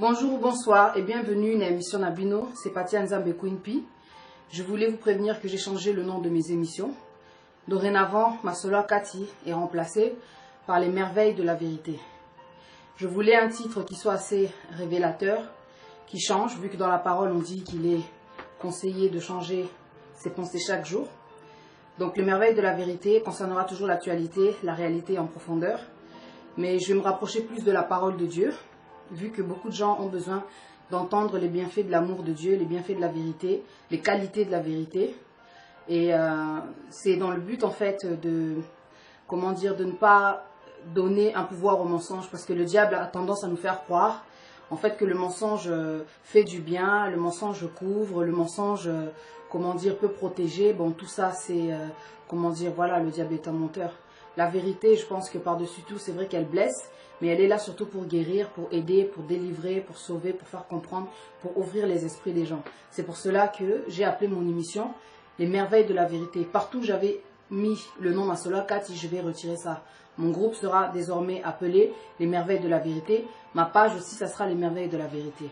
Bonjour ou bonsoir et bienvenue à l'émission Nabino, c'est Patia Nzambe Queenpi. Je voulais vous prévenir que j'ai changé le nom de mes émissions. Dorénavant, ma sœur Cathy est remplacée par les merveilles de la vérité. Je voulais un titre qui soit assez révélateur, qui change, vu que dans la parole on dit qu'il est conseillé de changer ses pensées chaque jour. Donc les merveilles de la vérité concernera toujours l'actualité, la réalité en profondeur. Mais je vais me rapprocher plus de la parole de Dieu, vu que beaucoup de gens ont besoin d'entendre les bienfaits de l'amour de Dieu, les bienfaits de la vérité, les qualités de la vérité. Et c'est dans le but en fait de ne pas donner un pouvoir au mensonge, parce que le diable a tendance à nous faire croire en fait que le mensonge fait du bien, le mensonge couvre, le mensonge peut protéger. Bon, tout ça c'est voilà, le diable est un menteur. La vérité, je pense que par-dessus tout, c'est vrai qu'elle blesse, mais elle est là surtout pour guérir, pour aider, pour délivrer, pour sauver, pour faire comprendre, pour ouvrir les esprits des gens. C'est pour cela que j'ai appelé mon émission Les merveilles de la vérité. Partout où j'avais mis le nom Masola Cathy, je vais retirer ça. Mon groupe sera désormais appelé Les merveilles de la vérité. Ma page aussi, ça sera Les merveilles de la vérité.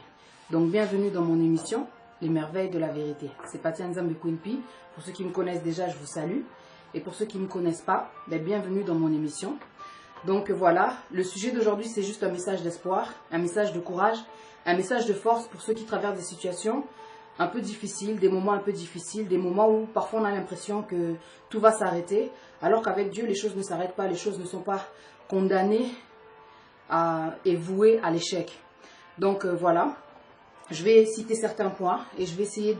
Donc bienvenue dans mon émission Les merveilles de la vérité. C'est Patia Nzambe Queenpi. Pour ceux qui me connaissent déjà, je vous salue. Et pour ceux qui ne me connaissent pas, bienvenue dans mon émission. Donc voilà, le sujet d'aujourd'hui, c'est juste un message d'espoir, un message de courage, un message de force pour ceux qui traversent des situations un peu difficiles, des moments un peu difficiles, des moments où parfois on a l'impression que tout va s'arrêter, alors qu'avec Dieu, les choses ne s'arrêtent pas, les choses ne sont pas condamnées et vouées à l'échec. Donc voilà, je vais citer certains points et je vais essayer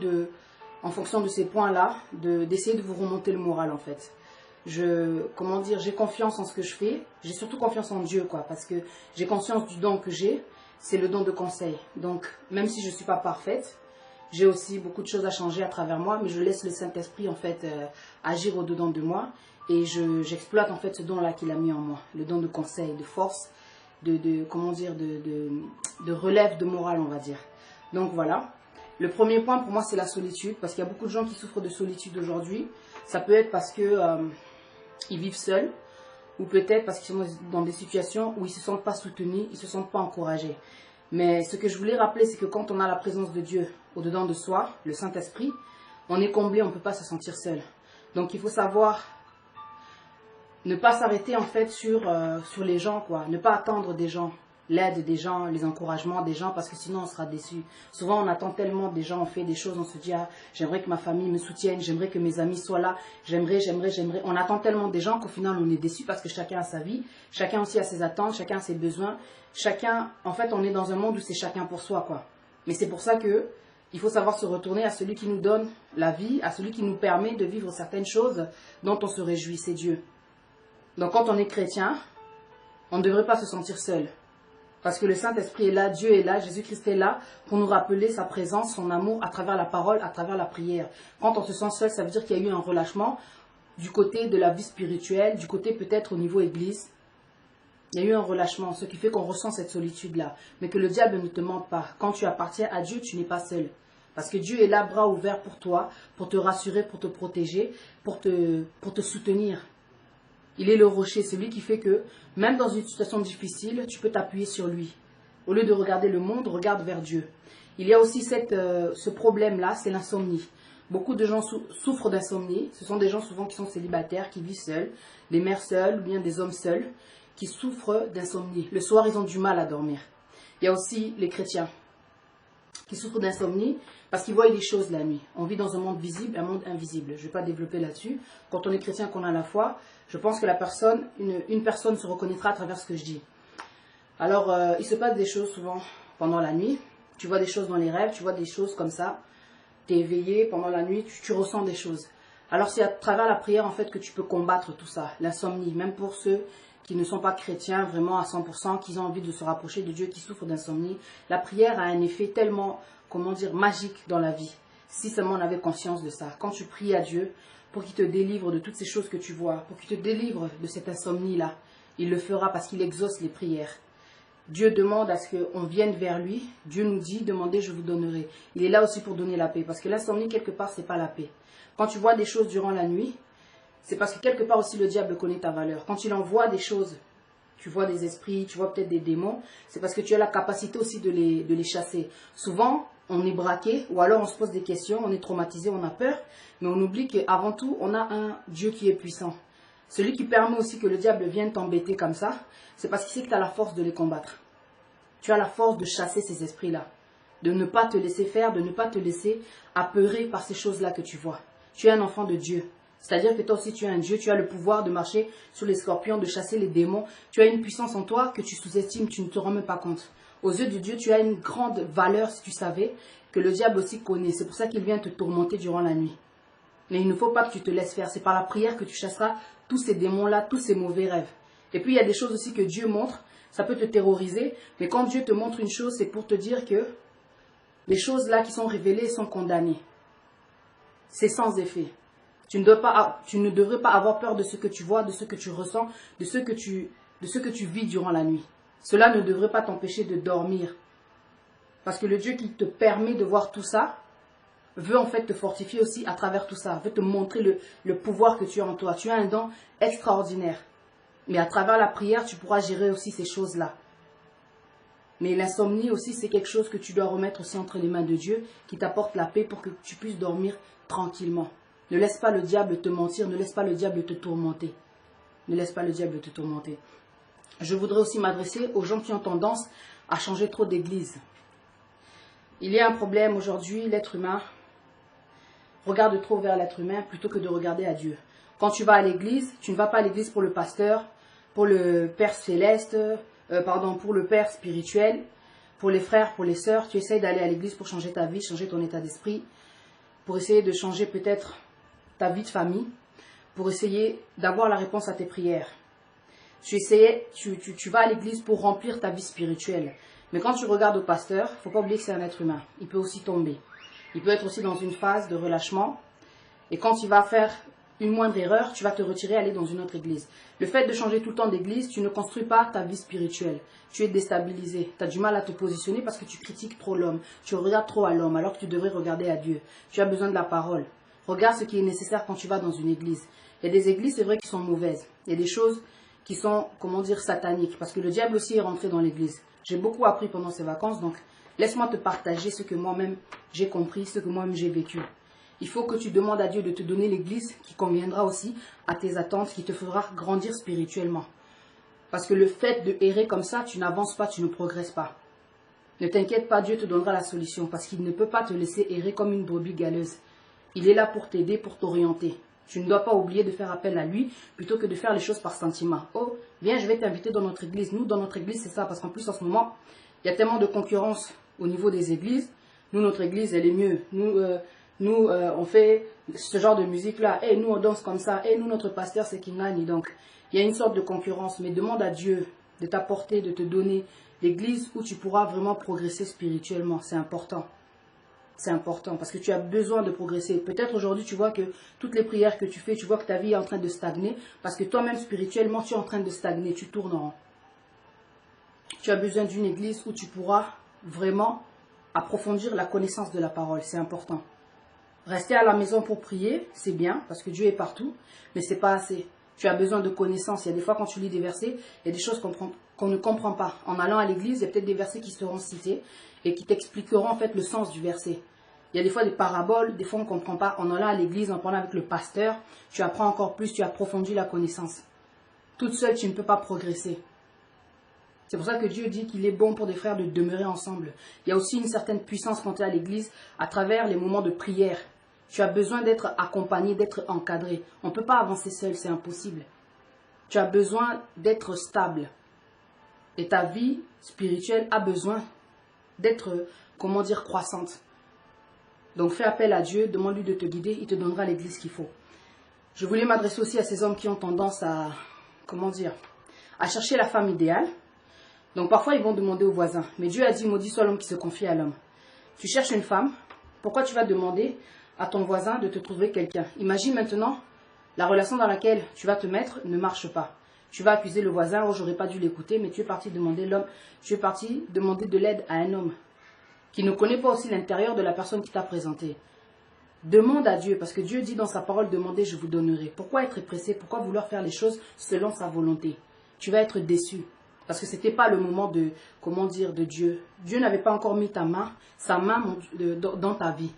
en fonction de ces points-là, d'essayer de vous remonter le moral en fait. J'ai confiance en ce que je fais, j'ai surtout confiance en Dieu, parce que j'ai conscience du don que j'ai, c'est le don de conseil. Donc, même si je ne suis pas parfaite, j'ai aussi beaucoup de choses à changer à travers moi, mais je laisse le Saint-Esprit en fait agir au-dedans de moi et j'exploite en fait ce don-là qu'il a mis en moi, le don de conseil, de force, de relève de morale, on va dire. Donc voilà. Le premier point pour moi, c'est la solitude, parce qu'il y a beaucoup de gens qui souffrent de solitude aujourd'hui. Ça peut être parce que ils vivent seuls, ou peut-être parce qu'ils sont dans des situations où ils ne se sentent pas soutenus, ils ne se sentent pas encouragés. Mais ce que je voulais rappeler, c'est que quand on a la présence de Dieu au-dedans de soi, le Saint-Esprit, on est comblé, on ne peut pas se sentir seul. Donc il faut savoir ne pas s'arrêter en fait sur les gens, ne pas attendre des gens, l'aide des gens, les encouragements des gens, parce que sinon on sera déçu. Souvent on attend tellement des gens, on fait des choses, on se dit j'aimerais que ma famille me soutienne, j'aimerais que mes amis soient là, j'aimerais. On attend tellement des gens qu'au final on est déçu parce que chacun a sa vie, chacun aussi a ses attentes, chacun a ses besoins, en fait on est dans un monde où c'est chacun pour soi Mais c'est pour ça que il faut savoir se retourner à celui qui nous donne la vie, à celui qui nous permet de vivre certaines choses dont on se réjouit, c'est Dieu. Donc quand on est chrétien, on ne devrait pas se sentir seul. Parce que le Saint-Esprit est là, Dieu est là, Jésus-Christ est là pour nous rappeler sa présence, son amour à travers la parole, à travers la prière. Quand on se sent seul, ça veut dire qu'il y a eu un relâchement du côté de la vie spirituelle, du côté peut-être au niveau église. Il y a eu un relâchement, ce qui fait qu'on ressent cette solitude-là. Mais que le diable ne te mente pas. Quand tu appartiens à Dieu, tu n'es pas seul. Parce que Dieu est là, bras ouverts pour toi, pour te rassurer, pour te protéger, pour te soutenir. Il est le rocher, celui qui fait que, même dans une situation difficile, tu peux t'appuyer sur lui. Au lieu de regarder le monde, regarde vers Dieu. Il y a aussi ce problème-là, c'est l'insomnie. Beaucoup de gens souffrent d'insomnie. Ce sont des gens souvent qui sont célibataires, qui vivent seuls, des mères seules ou bien des hommes seuls, qui souffrent d'insomnie. Le soir, ils ont du mal à dormir. Il y a aussi les chrétiens qui souffrent d'insomnie parce qu'ils voient des choses la nuit. On vit dans un monde visible, un monde invisible. Je ne vais pas développer là-dessus. Quand on est chrétien, qu'on a la foi, je pense que une personne se reconnaîtra à travers ce que je dis. Alors, il se passe des choses souvent pendant la nuit. Tu vois des choses dans les rêves, tu vois des choses comme ça. Tu es éveillé pendant la nuit, tu ressens des choses. Alors, c'est à travers la prière en fait que tu peux combattre tout ça, l'insomnie, même pour ceux qui ne sont pas chrétiens vraiment à 100%, qui ont envie de se rapprocher de Dieu, qui souffrent d'insomnie. La prière a un effet tellement, magique dans la vie. Si seulement on avait conscience de ça. Quand tu pries à Dieu pour qu'il te délivre de toutes ces choses que tu vois, pour qu'il te délivre de cette insomnie-là, il le fera parce qu'il exauce les prières. Dieu demande à ce qu'on vienne vers lui. Dieu nous dit, demandez, je vous donnerai. Il est là aussi pour donner la paix. Parce que l'insomnie, quelque part, c'est pas la paix. Quand tu vois des choses durant la nuit, c'est parce que quelque part aussi le diable connaît ta valeur. Quand il envoie des choses tu vois des esprits, tu vois peut-être des démons, c'est parce que tu as la capacité aussi de les chasser. Souvent, on est braqué ou alors on se pose des questions, on est traumatisé, on a peur, mais on oublie qu'avant tout, on a un Dieu qui est puissant. Celui qui permet aussi que le diable vienne t'embêter comme ça, c'est parce qu'il sait que tu as la force de les combattre. Tu as la force de chasser ces esprits-là, de ne pas te laisser faire, de ne pas te laisser apeurer par ces choses-là que tu vois. Tu es un enfant de Dieu. C'est-à-dire que toi aussi tu es un Dieu, tu as le pouvoir de marcher sur les scorpions, de chasser les démons. Tu as une puissance en toi que tu sous-estimes, tu ne te rends même pas compte. Aux yeux de Dieu, tu as une grande valeur si tu savais que le diable aussi connaît. C'est pour ça qu'il vient te tourmenter durant la nuit. Mais il ne faut pas que tu te laisses faire. C'est par la prière que tu chasseras tous ces démons-là, tous ces mauvais rêves. Et puis il y a des choses aussi que Dieu montre. Ça peut te terroriser, mais quand Dieu te montre une chose, c'est pour te dire que les choses là qui sont révélées sont condamnées. C'est sans effet. Tu ne devrais pas avoir peur de ce que tu vois, de ce que tu ressens, de ce que tu vis durant la nuit. Cela ne devrait pas t'empêcher de dormir. Parce que le Dieu qui te permet de voir tout ça, veut en fait te fortifier aussi à travers tout ça, veut te montrer le pouvoir que tu as en toi. Tu as un don extraordinaire. Mais à travers la prière, tu pourras gérer aussi ces choses-là. Mais l'insomnie aussi, c'est quelque chose que tu dois remettre aussi entre les mains de Dieu, qui t'apporte la paix pour que tu puisses dormir tranquillement. Ne laisse pas le diable te mentir, ne laisse pas le diable te tourmenter. Ne laisse pas le diable te tourmenter. Je voudrais aussi m'adresser aux gens qui ont tendance à changer trop d'église. Il y a un problème aujourd'hui, l'être humain regarde trop vers l'être humain plutôt que de regarder à Dieu. Quand tu vas à l'église, tu ne vas pas à l'église pour le pasteur, pour le Père céleste, pour le Père spirituel, pour les frères, pour les sœurs. Tu essayes d'aller à l'église pour changer ta vie, changer ton état d'esprit, pour essayer de changer peut-être ta vie de famille, pour essayer d'avoir la réponse à tes prières. Tu vas à l'église pour remplir ta vie spirituelle. Mais quand tu regardes au pasteur, il ne faut pas oublier que c'est un être humain. Il peut aussi tomber. Il peut être aussi dans une phase de relâchement. Et quand il va faire une moindre erreur, tu vas te retirer et aller dans une autre église. Le fait de changer tout le temps d'église, tu ne construis pas ta vie spirituelle. Tu es déstabilisé. Tu as du mal à te positionner parce que tu critiques trop l'homme. Tu regardes trop à l'homme alors que tu devrais regarder à Dieu. Tu as besoin de la parole. Regarde ce qui est nécessaire quand tu vas dans une église. Il y a des églises, c'est vrai, qui sont mauvaises. Il y a des choses qui sont, sataniques. Parce que le diable aussi est rentré dans l'église. J'ai beaucoup appris pendant ces vacances, donc laisse-moi te partager ce que moi-même j'ai compris, ce que moi-même j'ai vécu. Il faut que tu demandes à Dieu de te donner l'église qui conviendra aussi à tes attentes, qui te fera grandir spirituellement. Parce que le fait de errer comme ça, tu n'avances pas, tu ne progresses pas. Ne t'inquiète pas, Dieu te donnera la solution parce qu'il ne peut pas te laisser errer comme une brebis galeuse. Il est là pour t'aider, pour t'orienter. Tu ne dois pas oublier de faire appel à lui plutôt que de faire les choses par sentiment. Oh, viens, je vais t'inviter dans notre église. Nous, dans notre église, c'est ça. Parce qu'en plus, en ce moment, il y a tellement de concurrence au niveau des églises. Nous, notre église, elle est mieux. Nous, on fait ce genre de musique-là. Et nous, on danse comme ça. Et nous, notre pasteur, c'est Kingani. Donc, il y a une sorte de concurrence. Mais demande à Dieu de t'apporter, de te donner l'église où tu pourras vraiment progresser spirituellement. C'est important. C'est important parce que tu as besoin de progresser. Peut-être aujourd'hui, tu vois que toutes les prières que tu fais, tu vois que ta vie est en train de stagner parce que toi-même, spirituellement, tu es en train de stagner. Tu tournes en rond. Tu as besoin d'une église où tu pourras vraiment approfondir la connaissance de la parole. C'est important. Rester à la maison pour prier, c'est bien parce que Dieu est partout, mais ce n'est pas assez. Tu as besoin de connaissances. Il y a des fois, quand tu lis des versets, il y a des choses qu'on ne comprend pas. En allant à l'église, il y a peut-être des versets qui seront cités et qui t'expliqueront en fait le sens du verset. Il y a des fois des paraboles, des fois on ne comprend pas. En allant à l'église, en parlant avec le pasteur, tu apprends encore plus, tu approfondis la connaissance. Toute seule, tu ne peux pas progresser. C'est pour ça que Dieu dit qu'il est bon pour des frères de demeurer ensemble. Il y a aussi une certaine puissance quand tu es à l'église à travers les moments de prière. Tu as besoin d'être accompagné, d'être encadré. On ne peut pas avancer seul, c'est impossible. Tu as besoin d'être stable. Et ta vie spirituelle a besoin d'être, croissante. Donc fais appel à Dieu, demande-lui de te guider, il te donnera l'église qu'il faut. Je voulais m'adresser aussi à ces hommes qui ont tendance à, à chercher la femme idéale. Donc parfois ils vont demander aux voisins. Mais Dieu a dit, maudit soit l'homme qui se confie à l'homme. Tu cherches une femme, pourquoi tu vas demander à ton voisin de te trouver quelqu'un? Imagine maintenant, la relation dans laquelle tu vas te mettre ne marche pas. Tu vas accuser le voisin, oh j'aurais pas dû l'écouter, mais tu es parti demander de l'aide à un homme qui ne connaît pas aussi l'intérieur de la personne qui t'a présenté. Demande à Dieu, parce que Dieu dit dans sa parole, demandez, je vous donnerai. Pourquoi être pressé? Pourquoi vouloir faire les choses selon sa volonté? Tu vas être déçu. Parce que ce n'était pas le moment de, comment dire, de Dieu. Dieu n'avait pas encore mis sa main dans ta vie.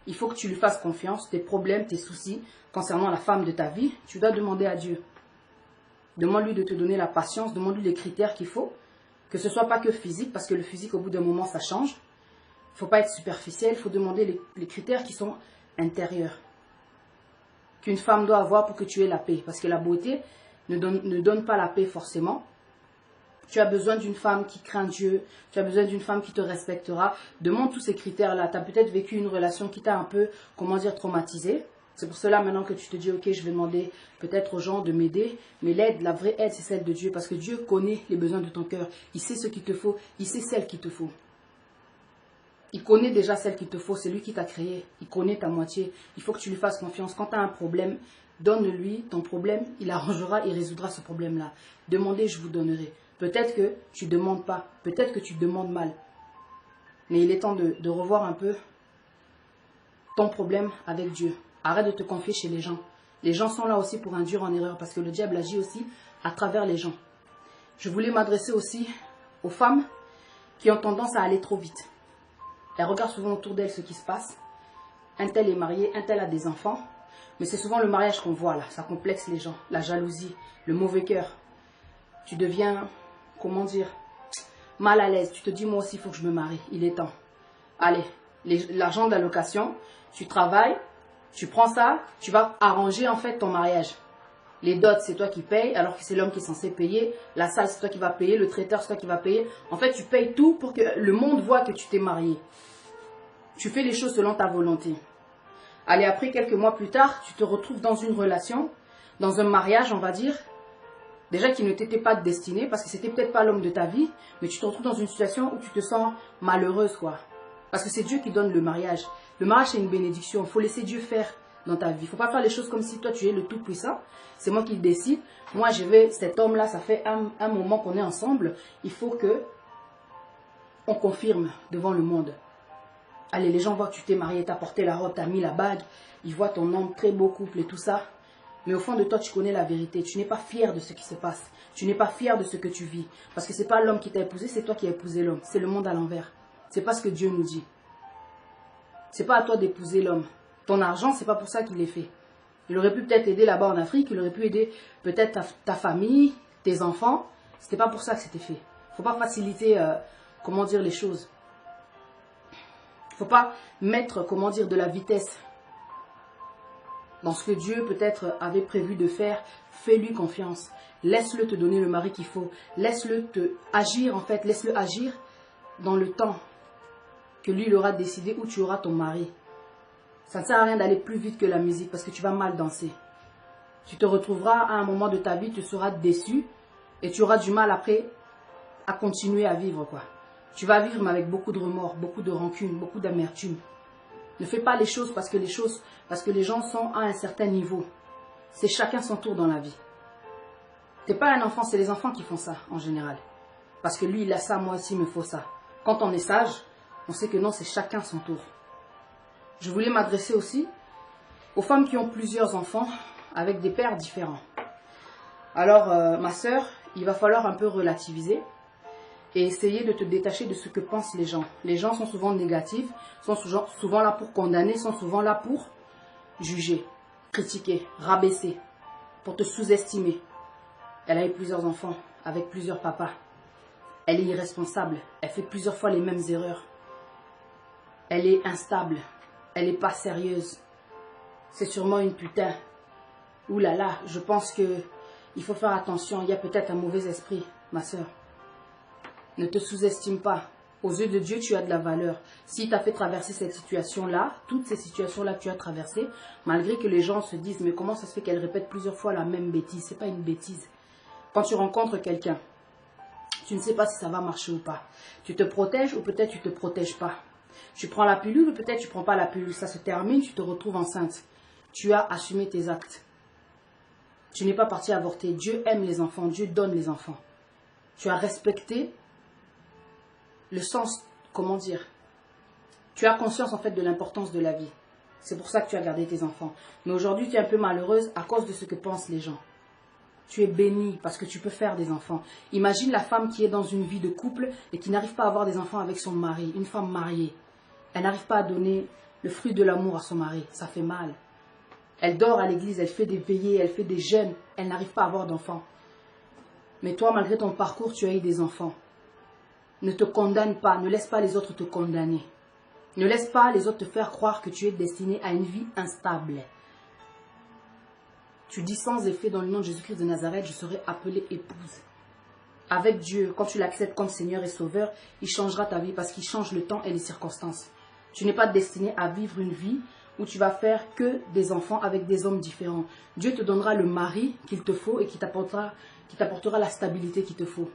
Il faut que tu lui fasses confiance. Tes problèmes, tes soucis concernant la femme de ta vie, tu dois demander à Dieu. Demande-lui de te donner la patience, demande-lui les critères qu'il faut. Que ce ne soit pas que physique, parce que le physique, au bout d'un moment, ça change. Il ne faut pas être superficiel, il faut demander les critères qui sont intérieurs. Qu'une femme doit avoir pour que tu aies la paix. Parce que la beauté ne donne pas la paix forcément. Tu as besoin d'une femme qui craint Dieu. Tu as besoin d'une femme qui te respectera. Demande tous ces critères-là. Tu as peut-être vécu une relation qui t'a un peu, comment dire, traumatisé. C'est pour cela maintenant que tu te dis, ok, je vais demander peut-être aux gens de m'aider. Mais l'aide, la vraie aide, c'est celle de Dieu. Parce que Dieu connaît les besoins de ton cœur. Il sait ce qu'il te faut. Il sait celle qu'il te faut. Il connaît déjà celle qu'il te faut. C'est lui qui t'a créé. Il connaît ta moitié. Il faut que tu lui fasses confiance. Quand tu as un problème, donne-lui ton problème. Il arrangera, il résoudra ce problème-là. Demandez, je vous donnerai. Peut-être que tu ne demandes pas. Peut-être que tu demandes mal. Mais il est temps de revoir un peu ton problème avec Dieu. Arrête de te confier chez les gens. Les gens sont là aussi pour induire en erreur parce que le diable agit aussi à travers les gens. Je voulais m'adresser aussi aux femmes qui ont tendance à aller trop vite. Elles regardent souvent autour d'elles ce qui se passe. Un tel est marié, un tel a des enfants. Mais c'est souvent le mariage qu'on voit là. Ça complexe les gens. La jalousie, le mauvais cœur. Tu deviens, comment dire, mal à l'aise. Tu te dis, moi aussi, il faut que je me marie. Il est temps. Allez, l'argent de la location, tu travailles, tu prends ça, tu vas arranger en fait ton mariage. Les dots, c'est toi qui payes, alors que c'est l'homme qui est censé payer. La salle, c'est toi qui vas payer. Le traiteur, c'est toi qui vas payer. En fait, tu payes tout pour que le monde voit que tu t'es marié. Tu fais les choses selon ta volonté. Allez, après, quelques mois plus tard, tu te retrouves dans une relation, dans un mariage, on va dire, déjà qui ne t'était pas destiné, parce que c'était peut-être pas l'homme de ta vie, mais tu te retrouves dans une situation où tu te sens malheureuse, quoi. Parce que c'est Dieu qui donne le mariage. Le mariage, c'est une bénédiction. Il faut laisser Dieu faire dans ta vie. Il ne faut pas faire les choses comme si toi, tu es le tout-puissant. C'est moi qui décide. Moi, je vais, cet homme-là, ça fait un moment qu'on est ensemble. Il faut que on confirme devant le monde. Allez, les gens voient que tu t'es marié, tu as porté la robe, tu as mis la bague. Ils voient ton homme, très beau couple et tout ça. Mais au fond de toi, tu connais la vérité. Tu n'es pas fier de ce qui se passe. Tu n'es pas fier de ce que tu vis. Parce que ce n'est pas l'homme qui t'a épousé, c'est toi qui as épousé l'homme. C'est le monde à l'envers. Ce n'est pas ce que Dieu nous dit. Ce n'est pas à toi d'épouser l'homme. Ton argent, ce n'est pas pour ça qu'il est fait. Il aurait pu peut-être aider là-bas en Afrique. Il aurait pu aider peut-être ta famille, tes enfants. Ce n'était pas pour ça que c'était fait. Il ne faut pas faciliter, comment dire, les choses. Il ne faut pas mettre, comment dire, de la vitesse dans ce que Dieu peut-être avait prévu de faire. Fais-lui confiance. Laisse-le te donner le mari qu'il faut. Laisse-le agir, en fait. Laisse-le agir dans le temps que lui, il aura décidé où tu auras ton mari. Ça ne sert à rien d'aller plus vite que la musique parce que tu vas mal danser. Tu te retrouveras à un moment de ta vie, tu seras déçu et tu auras du mal après à continuer à vivre, quoi. Tu vas vivre mais avec beaucoup de remords, beaucoup de rancune, beaucoup d'amertume. Ne fais pas les choses parce que les gens sont à un certain niveau. C'est chacun son tour dans la vie. Tu n'es pas un enfant, c'est les enfants qui font ça en général. Parce que lui, il a ça, moi aussi, il me faut ça. Quand on est sage, on sait que non, c'est chacun son tour. Je voulais m'adresser aussi aux femmes qui ont plusieurs enfants avec des pères différents. Alors, ma sœur, il va falloir un peu relativiser et essayer de te détacher de ce que pensent les gens. Les gens sont souvent négatifs, sont souvent là pour condamner, sont souvent là pour juger, critiquer, rabaisser, pour te sous-estimer. Elle a eu plusieurs enfants avec plusieurs papas. Elle est irresponsable, elle fait plusieurs fois les mêmes erreurs. Elle est instable, elle n'est pas sérieuse. C'est sûrement une putain. Ouh là là, je pense qu'il faut faire attention, il y a peut-être un mauvais esprit, ma sœur. Ne te sous-estime pas. Aux yeux de Dieu, tu as de la valeur. S'il t'a fait traverser cette situation-là, toutes ces situations-là que tu as traversées, malgré que les gens se disent, mais comment ça se fait qu'elle répète plusieurs fois la même bêtise? Ce n'est pas une bêtise. Quand tu rencontres quelqu'un, tu ne sais pas si ça va marcher ou pas. Tu te protèges ou peut-être tu ne te protèges pas. Tu prends la pilule ou peut-être tu ne prends pas la pilule. Ça se termine, tu te retrouves enceinte. Tu as assumé tes actes. Tu n'es pas parti avorter. Dieu aime les enfants, Dieu donne les enfants. Tu as respecté le sens, comment dire, tu as conscience en fait de l'importance de la vie. C'est pour ça que tu as gardé tes enfants. Mais aujourd'hui, tu es un peu malheureuse à cause de ce que pensent les gens. Tu es béni parce que tu peux faire des enfants. Imagine la femme qui est dans une vie de couple et qui n'arrive pas à avoir des enfants avec son mari. Une femme mariée. Elle n'arrive pas à donner le fruit de l'amour à son mari. Ça fait mal. Elle dort à l'église, elle fait des veillées, elle fait des jeûnes. Elle n'arrive pas à avoir d'enfants. Mais toi, malgré ton parcours, tu as eu des enfants. Ne te condamne pas. Ne laisse pas les autres te condamner. Ne laisse pas les autres te faire croire que tu es destiné à une vie instable. Tu dis sans effet dans le nom de Jésus-Christ de Nazareth, je serai appelée épouse. Avec Dieu, quand tu l'acceptes comme Seigneur et Sauveur, il changera ta vie parce qu'il change le temps et les circonstances. Tu n'es pas destiné à vivre une vie où tu vas faire que des enfants avec des hommes différents. Dieu te donnera le mari qu'il te faut et qui t'apportera la stabilité qu'il te faut.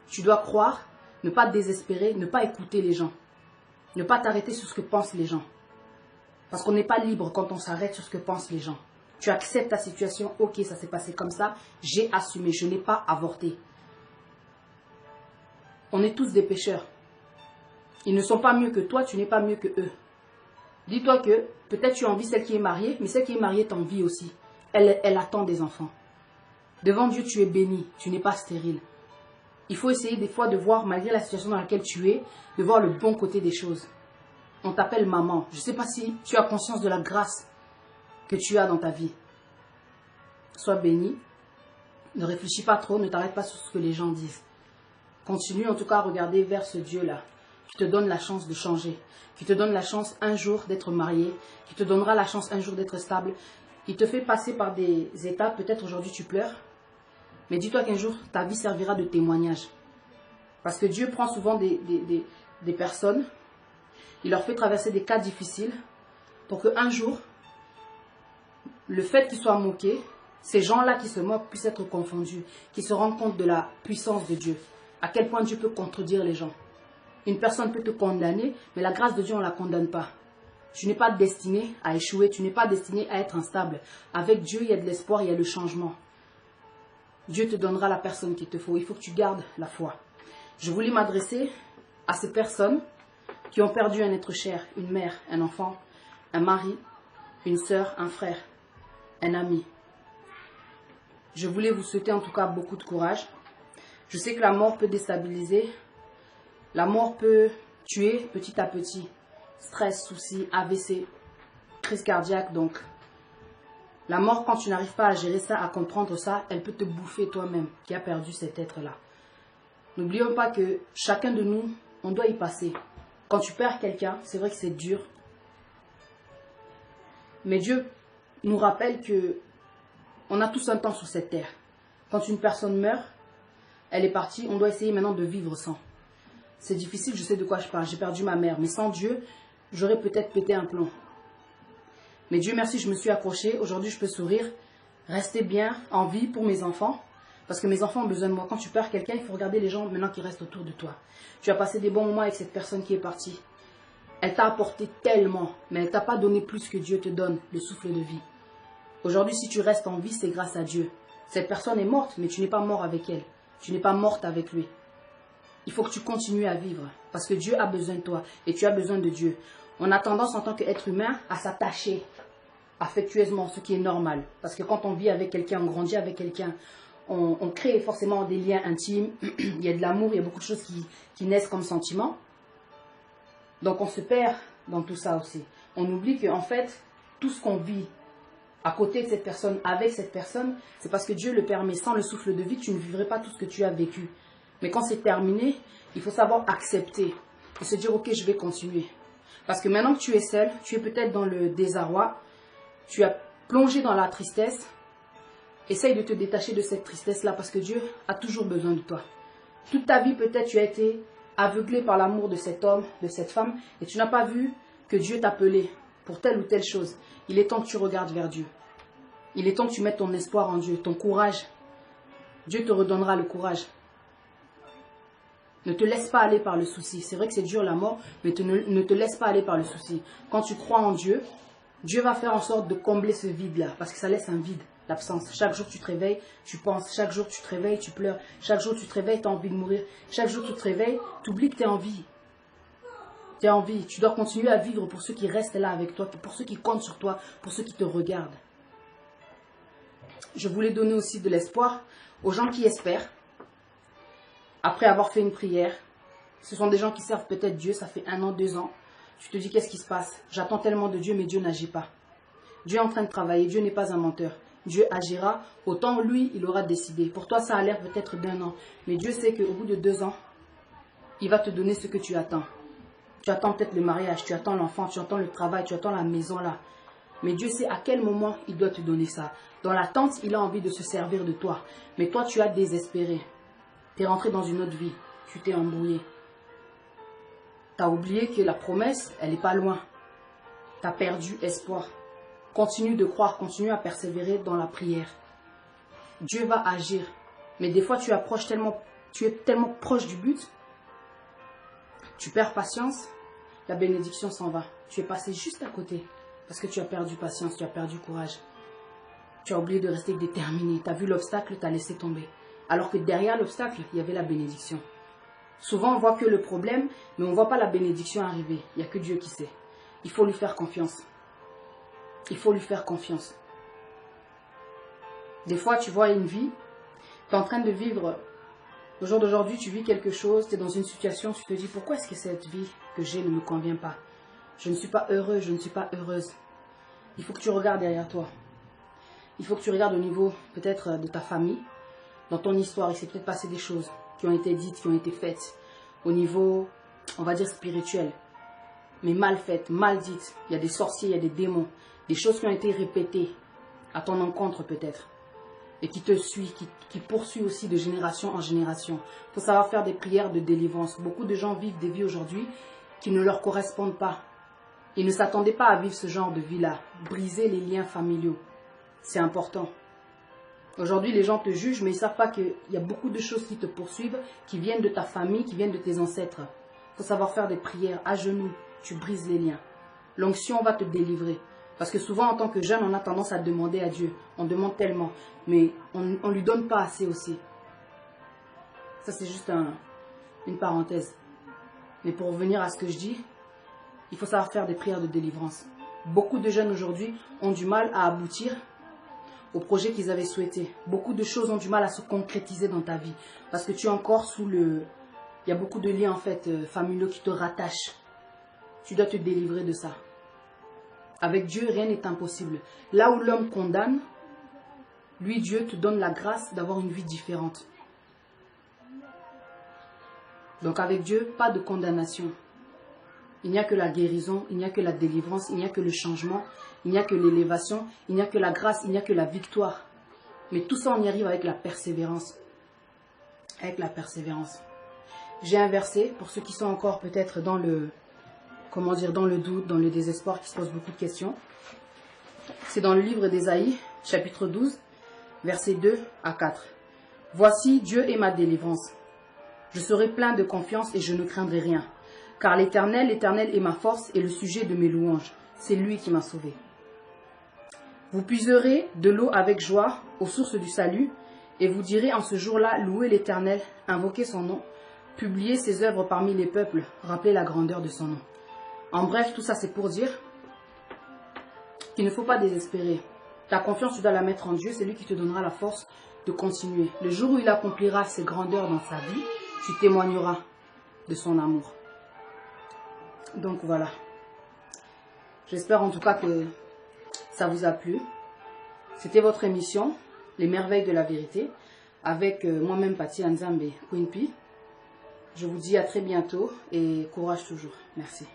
Tu dois croire, ne pas désespérer, ne pas écouter les gens. Ne pas t'arrêter sur ce que pensent les gens. Parce qu'on n'est pas libre quand on s'arrête sur ce que pensent les gens. Tu acceptes ta situation, ok, ça s'est passé comme ça, j'ai assumé, je n'ai pas avorté. On est tous des pécheurs. Ils ne sont pas mieux que toi, tu n'es pas mieux que eux. Dis-toi que peut-être tu envies celle qui est mariée, mais celle qui est mariée t'envie aussi. Elle attend des enfants. Devant Dieu, tu es béni, tu n'es pas stérile. Il faut essayer des fois de voir, malgré la situation dans laquelle tu es, de voir le bon côté des choses. On t'appelle maman. Je ne sais pas si tu as conscience de la grâce que tu as dans ta vie. Sois béni. Ne réfléchis pas trop, ne t'arrête pas sur ce que les gens disent. Continue en tout cas à regarder vers ce Dieu-là, qui te donne la chance de changer, qui te donne la chance un jour d'être marié, qui te donnera la chance un jour d'être stable. Il te fait passer par des étapes, peut-être aujourd'hui tu pleures, mais dis-toi qu'un jour ta vie servira de témoignage. Parce que Dieu prend souvent des personnes, il leur fait traverser des cas difficiles, pour qu'un jour, le fait qu'ils soient moqués, ces gens-là qui se moquent puissent être confondus, qui se rendent compte de la puissance de Dieu, à quel point Dieu peut contredire les gens. Une personne peut te condamner, mais la grâce de Dieu, on ne la condamne pas. Tu n'es pas destiné à échouer, tu n'es pas destiné à être instable. Avec Dieu, il y a de l'espoir, il y a le changement. Dieu te donnera la personne qu'il te faut. Il faut que tu gardes la foi. Je voulais m'adresser à ces personnes qui ont perdu un être cher, une mère, un enfant, un mari, une sœur, un frère, un ami. Je voulais vous souhaiter en tout cas beaucoup de courage. Je sais que la mort peut déstabiliser. La mort peut tuer petit à petit. Stress, soucis, AVC, crise cardiaque. Donc, la mort, quand tu n'arrives pas à gérer ça, à comprendre ça, elle peut te bouffer toi-même qui a perdu cet être-là. N'oublions pas que chacun de nous, on doit y passer. Quand tu perds quelqu'un, c'est vrai que c'est dur. Mais Dieu nous rappelle que on a tous un temps sur cette terre. Quand une personne meurt, elle est partie, on doit essayer maintenant de vivre sans. C'est difficile, je sais de quoi je parle. J'ai perdu ma mère, mais sans Dieu, j'aurais peut-être pété un plomb. Mais Dieu merci, je me suis accrochée. Aujourd'hui, je peux sourire, rester bien, en vie pour mes enfants. Parce que mes enfants ont besoin de moi. Quand tu perds quelqu'un, il faut regarder les gens maintenant qui restent autour de toi. Tu as passé des bons moments avec cette personne qui est partie. Elle t'a apporté tellement, mais elle ne t'a pas donné plus que Dieu te donne, le souffle de vie. Aujourd'hui, si tu restes en vie, c'est grâce à Dieu. Cette personne est morte, mais tu n'es pas mort avec elle. Tu n'es pas morte avec lui. Il faut que tu continues à vivre, parce que Dieu a besoin de toi, et tu as besoin de Dieu. On a tendance en tant qu'être humain à s'attacher affectueusement, ce qui est normal. Parce que quand on vit avec quelqu'un, on grandit avec quelqu'un, on crée forcément des liens intimes, il y a de l'amour, il y a beaucoup de choses qui naissent comme sentiments. Donc on se perd dans tout ça aussi. On oublie qu'en fait, tout ce qu'on vit à côté de cette personne, avec cette personne, c'est parce que Dieu le permet. Sans le souffle de vie, tu ne vivrais pas tout ce que tu as vécu. Mais quand c'est terminé, il faut savoir accepter et se dire, ok, je vais continuer. Parce que maintenant que tu es seul, tu es peut-être dans le désarroi, tu as plongé dans la tristesse. Essaye de te détacher de cette tristesse-là parce que Dieu a toujours besoin de toi. Toute ta vie, peut-être, tu as été aveuglé par l'amour de cet homme, de cette femme, et tu n'as pas vu que Dieu t'appelait pour telle ou telle chose. Il est temps que tu regardes vers Dieu. Il est temps que tu mettes ton espoir en Dieu, ton courage. Dieu te redonnera le courage. Ne te laisse pas aller par le souci. C'est vrai que c'est dur la mort, mais ne te laisse pas aller par le souci. Quand tu crois en Dieu, Dieu va faire en sorte de combler ce vide-là, parce que ça laisse un vide, l'absence. Chaque jour tu te réveilles, tu penses. Chaque jour tu te réveilles, tu pleures. Chaque jour tu te réveilles, tu as envie de mourir. Chaque jour tu te réveilles, tu oublies que tu es en vie. Tu es en vie. Tu dois continuer à vivre pour ceux qui restent là avec toi, pour ceux qui comptent sur toi, pour ceux qui te regardent. je voulais donner aussi de l'espoir aux gens qui espèrent, après avoir fait une prière. Ce sont des gens qui servent peut-être Dieu, ça fait 1 an, 2 ans. Tu te dis, qu'est-ce qui se passe? J'attends tellement de Dieu, mais Dieu n'agit pas. Dieu est en train de travailler, Dieu n'est pas un menteur. Dieu agira, autant lui, il aura décidé. Pour toi, ça a l'air peut-être d'1 an, mais Dieu sait qu'au bout de 2 ans, il va te donner ce que tu attends. Tu attends peut-être le mariage, tu attends l'enfant, tu attends le travail, tu attends la maison là. Mais Dieu sait à quel moment il doit te donner ça. Dans l'attente, il a envie de se servir de toi. Mais toi, tu as désespéré. Tu es rentré dans une autre vie. Tu t'es embrouillé. Tu as oublié que la promesse, elle n'est pas loin. Tu as perdu espoir. Continue de croire, continue à persévérer dans la prière. Dieu va agir. Mais des fois, tu es tellement proche du but. Tu perds patience, la bénédiction s'en va. Tu es passé juste à côté parce que tu as perdu patience, tu as perdu courage. Tu as oublié de rester déterminé. Tu as vu l'obstacle, tu as laissé tomber. Alors que derrière l'obstacle, il y avait la bénédiction. Souvent, on voit que le problème, mais on ne voit pas la bénédiction arriver. Il n'y a que Dieu qui sait. Il faut lui faire confiance. Il faut lui faire confiance. Des fois, tu vois une vie, tu es en train de vivre. Au jour d'aujourd'hui, tu vis quelque chose, tu es dans une situation, tu te dis, pourquoi est-ce que cette vie que j'ai ne me convient pas? Je ne suis pas heureux, je ne suis pas heureuse. Il faut que tu regardes derrière toi. Il faut que tu regardes au niveau peut-être de ta famille. Dans ton histoire, il s'est peut-être passé des choses qui ont été dites, qui ont été faites. Au niveau, on va dire spirituel. Mais mal faites, mal dites. Il y a des sorciers, il y a des démons. Des choses qui ont été répétées à ton encontre peut-être. Et qui te suit, qui poursuit aussi de génération en génération. Il faut savoir faire des prières de délivrance. Beaucoup de gens vivent des vies aujourd'hui qui ne leur correspondent pas. Ils ne s'attendaient pas à vivre ce genre de vie-là. Briser les liens familiaux, c'est important. Aujourd'hui, les gens te jugent, mais ils ne savent pas qu'il y a beaucoup de choses qui te poursuivent, qui viennent de ta famille, qui viennent de tes ancêtres. Il faut savoir faire des prières à genoux. Tu brises les liens. L'onction va te délivrer. Parce que souvent, en tant que jeune, on a tendance à demander à Dieu. On demande tellement, mais on ne lui donne pas assez aussi. Ça, c'est juste une parenthèse. Mais pour revenir à ce que je dis, il faut savoir faire des prières de délivrance. Beaucoup de jeunes aujourd'hui ont du mal à aboutir au projet qu'ils avaient souhaité. Beaucoup de choses ont du mal à se concrétiser dans ta vie. Parce que tu es encore sous le... Il y a beaucoup de liens en fait familiaux qui te rattachent. Tu dois te délivrer de ça. Avec Dieu, rien n'est impossible. Là où l'homme condamne, lui, Dieu te donne la grâce d'avoir une vie différente. Donc avec Dieu, pas de condamnation. Il n'y a que la guérison, il n'y a que la délivrance, il n'y a que le changement, il n'y a que l'élévation, il n'y a que la grâce, il n'y a que la victoire. Mais tout ça, on y arrive avec la persévérance. Avec la persévérance. J'ai un verset, pour ceux qui sont encore peut-être dans le... Comment dire, dans le doute, dans le désespoir, qui se posent beaucoup de questions. C'est dans le livre d'Ésaïe, chapitre 12, versets 2 à 4. « Voici, Dieu est ma délivrance. Je serai plein de confiance et je ne craindrai rien. Car l'Éternel est ma force et le sujet de mes louanges. C'est lui qui m'a sauvé. Vous puiserez de l'eau avec joie aux sources du salut, et vous direz en ce jour-là, louez l'Éternel, invoquez son nom, publiez ses œuvres parmi les peuples, rappelez la grandeur de son nom. » En bref, tout ça c'est pour dire qu'il ne faut pas désespérer. Ta confiance, tu dois la mettre en Dieu, c'est lui qui te donnera la force de continuer. Le jour où il accomplira ses grandeurs dans sa vie, tu témoigneras de son amour. Donc voilà. J'espère en tout cas que ça vous a plu. C'était votre émission, Les Merveilles de la Vérité, avec moi-même Pati Nzambe Queen P. Je vous dis à très bientôt et courage toujours. Merci.